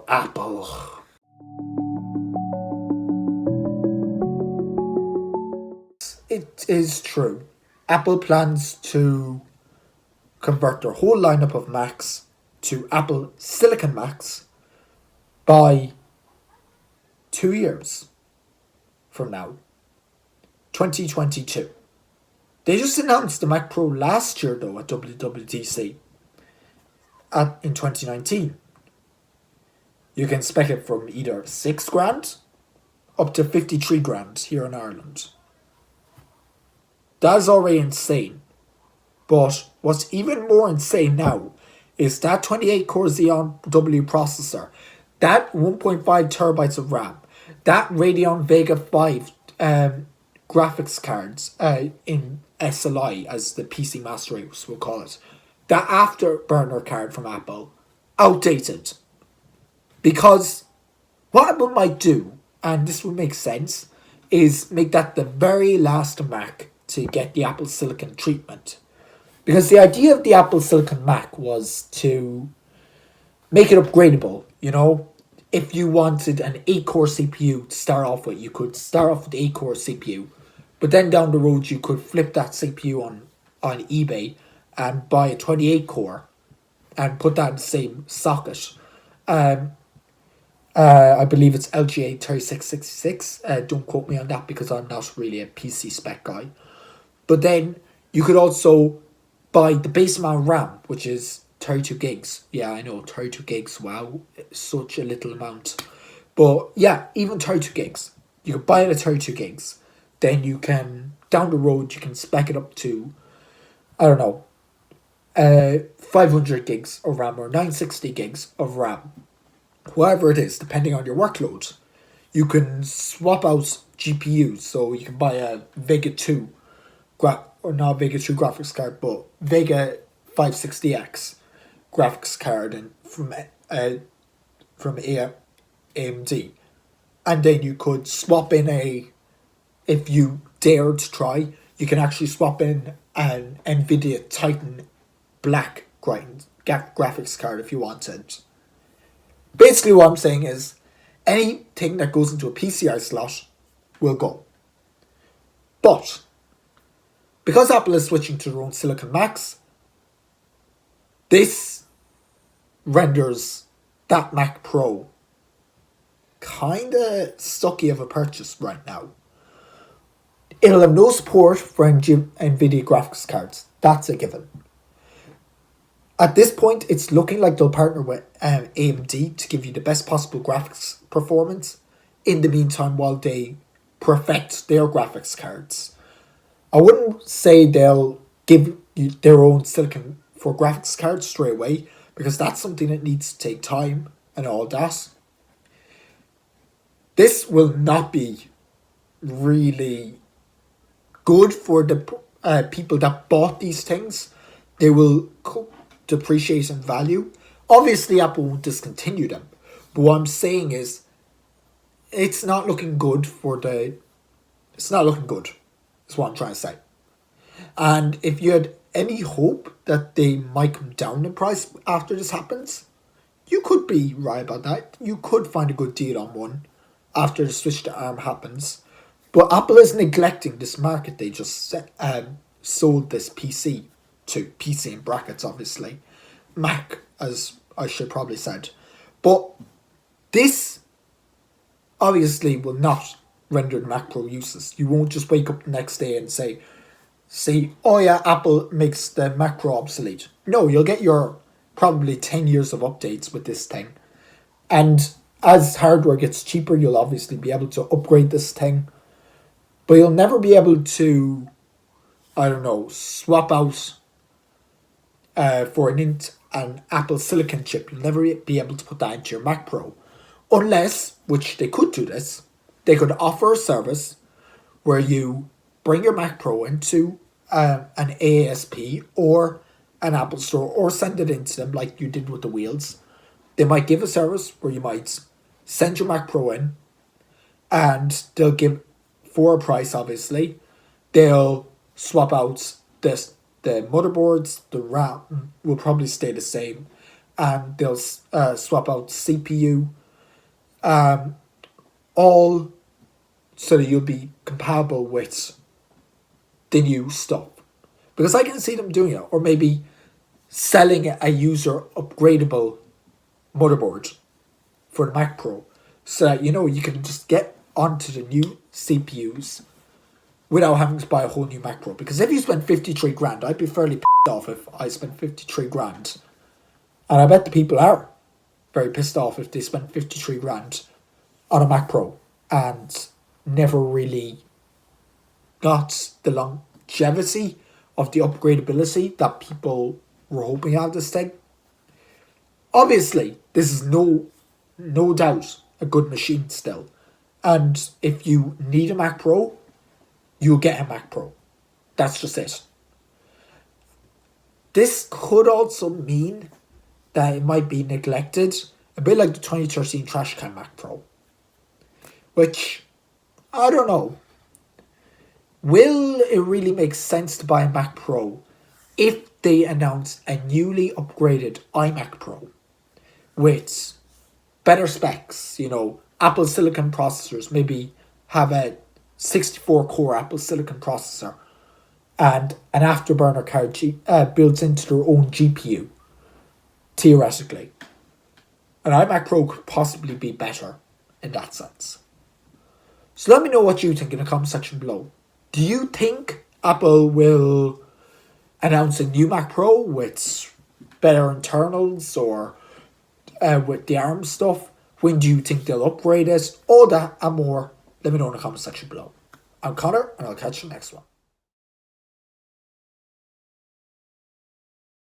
Apple. It is true. Apple plans to convert their whole lineup of Macs to Apple Silicon Macs by 2 years from now, 2022. They just announced the Mac Pro last year though at WWDC in 2019. You can spec it from either 6 grand up to 53 grand here in Ireland. That is already insane. But what's even more insane now is that 28 core Xeon W processor, that 1.5 terabytes of RAM, that Radeon Vega 5 graphics cards in SLI, as the PC Master Race will call it, that afterburner card from Apple, outdated. Because what Apple might do, and this would make sense, is make that the very last Mac to get the Apple Silicon treatment. Because the idea of the Apple Silicon Mac was to make it upgradable, you know? If you wanted an 8-core CPU to start off with, you could start off with the 8-core CPU. But then down the road, you could flip that CPU on eBay and buy a 28-core and put that in the same socket. I believe it's LGA 3666. Don't quote me on that because I'm not really a PC spec guy. But then you could also buy the base amount RAM, which is 32 gigs. Yeah, I know, 32 gigs. Wow, such a little amount. But yeah, even 32 gigs. You could buy it at 32 gigs. Then you can, down the road, you can spec it up to, I don't know, 500 gigs of RAM or 960 gigs of RAM. Whatever it is, depending on your workload. You can swap out GPUs. So you can buy a Vega 2, or not Vega 2 graphics card, but Vega 560X graphics card and from AMD. And then you could swap in if you dare to try, you can actually swap in an NVIDIA Titan Black graphics card if you wanted. Basically what I'm saying is, anything that goes into a PCI slot will go. But, because Apple is switching to their own Silicon Macs, this renders that Mac Pro kinda sucky of a purchase right now. It'll have no support for NVIDIA graphics cards. That's a given. At this point, it's looking like they'll partner with AMD to give you the best possible graphics performance in the meantime while they perfect their graphics cards. I wouldn't say they'll give you their own silicon for graphics cards straight away, because that's something that needs to take time and all that. This will not be really good for the people that bought these things. They will depreciate in value. Obviously, Apple won't discontinue them. But what I'm saying is, it's not looking good It's not looking good, is what I'm trying to say. And if you had any hope that they might come down in price after this happens, you could be right about that. You could find a good deal on one after the switch to ARM happens. But Apple is neglecting this market they just sold this PC to. PC in brackets, obviously. Mac, as I should probably said. But this obviously will not render the Mac Pro useless. You won't just wake up the next day and say, oh yeah, Apple makes the Mac Pro obsolete. No, you'll get your probably 10 years of updates with this thing. And as hardware gets cheaper, you'll obviously be able to upgrade this thing. But you'll never be able to, I don't know, swap out for an Apple Silicon chip. You'll never be able to put that into your Mac Pro. Unless, which they could do this, they could offer a service where you bring your Mac Pro into an AASP or an Apple store, or send it into them like you did with the wheels. They might give a service where you might send your Mac Pro in, and they'll give, for a price obviously, they'll swap out the motherboards, the RAM will probably stay the same, and they'll swap out CPU, all so that you'll be compatible with the new stuff. Because I can see them doing it, or maybe selling a user upgradable motherboard for the Mac Pro, so that you can just get onto the new CPUs without having to buy a whole new Mac Pro. Because if you spend 53 grand, I'd be fairly pissed off if I spent 53 grand. And I bet the people are very pissed off if they spend 53 grand on a Mac Pro and never really got the longevity of the upgradability that people were hoping out of this thing. Obviously, this is no doubt a good machine still. And if you need a Mac Pro, you'll get a Mac Pro. That's just it. This could also mean that it might be neglected, a bit like the 2013 trash can Mac Pro. Which, I don't know. Will it really make sense to buy a Mac Pro if they announce a newly upgraded iMac Pro with better specs, Apple Silicon processors, maybe have a 64-core Apple Silicon processor and an afterburner card built into their own GPU, theoretically. An iMac Pro could possibly be better in that sense. So let me know what you think in the comment section below. Do you think Apple will announce a new Mac Pro with better internals or with the ARM stuff? When do you think they'll upgrade it? All that and more, let me know in the comment section below. I'm Connor, and I'll catch you next one.